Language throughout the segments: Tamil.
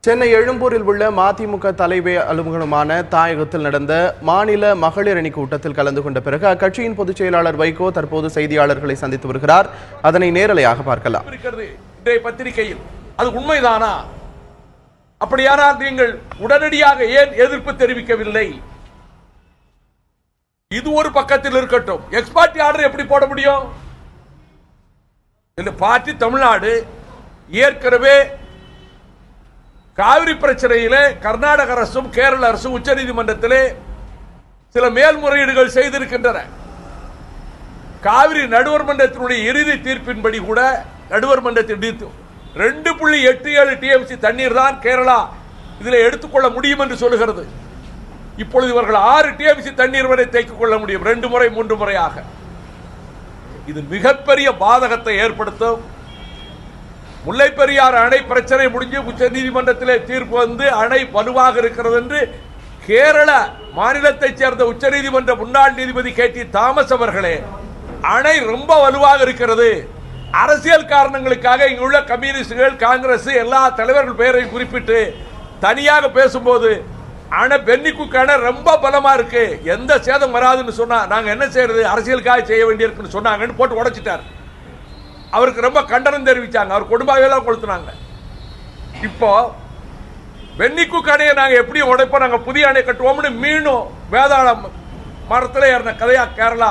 சென்னை எழும்பூரில் உள்ள மதிமுக தலைமை அலுவலகமான தாயகத்தில் நடந்த மாநில மகளிர் அணி கூட்டத்தில் கலந்து கொண்ட பிறகு அக்கட்சியின் பொதுச் செயலாளர் வைகோ தற்போது செய்தியாளர்களை சந்தித்து வருகிறார். அதனை நேரலையாக பார்க்கலாம். பத்திரிகையில் அது உண்மைதானா? அப்படியானால் நீங்கள் உடனடியாக ஏன் எதிர்ப்பு தெரிவிக்கவில்லை? இது ஒரு பக்கத்தில் இருக்கட்டும். எக்ஸ்பர்ட் ஆர்டர் எப்படி போட முடியும்? இந்த பார்ட்டி தமிழ்நாடு ஏற்கனவே காவிரி பிரச்சனையிலே கர்நாடக அரசும் கேரள அரசும் உச்ச நீதிமன்றத்திலே சில மேல்முறையீடுகள் செய்திருக்கின்றன. காவிரி நடுவர் மன்றத்தினுடைய இறுதி தீர்ப்பின்படி கூட நடுவர் மன்றத்தின் 2.87 டிஎம்சி தண்ணீர் தான் கேரளா இதில் எடுத்துக்கொள்ள முடியும் என்று சொல்லுகிறது. இப்பொழுது இவர்கள் 6 டிஎம்சி தண்ணீர் வரை தேக்கிக் கொள்ள முடியும், 2 முறை 3 முறையாக. இது மிகப்பெரிய பாதகத்தை ஏற்படுத்தும். முல்லை பெரியாறு அணை பிரச்சனை முடிஞ்சு உச்ச நீதிமன்றத்திலே தீர்ப்பு வந்து அணை வலுவாக இருக்கிறது என்று கேரள மாநிலத்தைச் சேர்ந்த உச்ச நீதிமன்ற முன்னாள் நீதிபதி கேடி தாமஸ் அவர்களே, அணை ரொம்ப வலுவாக இருக்கிறது, அரசியல் காரணங்களுக்காக இங்குள்ள கம்யூனிஸ்டுகள் காங்கிரஸ் எல்லா தலைவர்கள் பெயரையும் குறிப்பிட்டு தனியாக பேசும்போது அணை பென்னிக்குக்கு அணை ரொம்ப பலமா இருக்கு, எந்த சேதம் வராதுன்னு சொன்னா நாங்க என்ன செய்யறது, அரசியலுக்காக செய்ய வேண்டியிருக்குன்னு சொன்னாங்கன்னு போட்டு உடைச்சிட்டார். அவருக்கு ரொம்ப கண்டனம் தெரிவிச்சாங்க, அவர் குடும்பம் கொளுத்துனாங்க. இப்போ வெண்ணிக்கு அணையை நாங்க எப்படி உடைப்போம், நாங்க புதிய அணை கட்டுவோம்னு மீண்டும் வேதாளம் மரத்தில் ஏறின கதையா கேரளா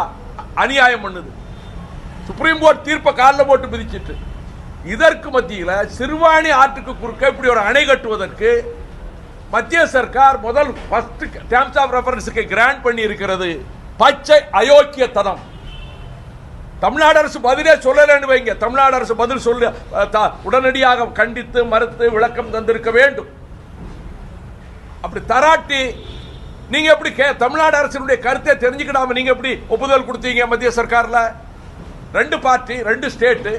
அநியாயம் பண்ணுது. சுப்ரீம் கோர்ட் தீர்ப்பை காலில் போட்டு மிதிச்சிட்டு, இதற்கு மத்தியில் சிறுவாணி ஆற்றுக்கு குறுக்க இப்படி ஒரு அணை கட்டுவதற்கு மத்திய சர்க்கார் முதல் ஃபர்ஸ்ட் டேர்ம்ஸ் ஆஃப் ரெஃபரன்ஸுக்கு கிராண்ட் பண்ணி இருக்கிறது. பச்சை அயோக்கியத்தனம். தமிழ்நாடு அரசு பதிலே சொல்லலன்னு வைங்க, தமிழ்நாடு அரசு பதில் சொல்ல உடனடியாக கண்டித்து மறுத்து விளக்கம் தந்திருக்க வேண்டும். அப்படி தராட்டி நீங்க எப்படி தமிழ்நாடு அரசினுடைய கருத்தை தெரிஞ்சுக்கிடாம நீங்க எப்படி ஒப்புதல் கொடுத்தீங்க? மத்திய சர்க்கார்ல 2 பார்ட்டி 2 ஸ்டேட்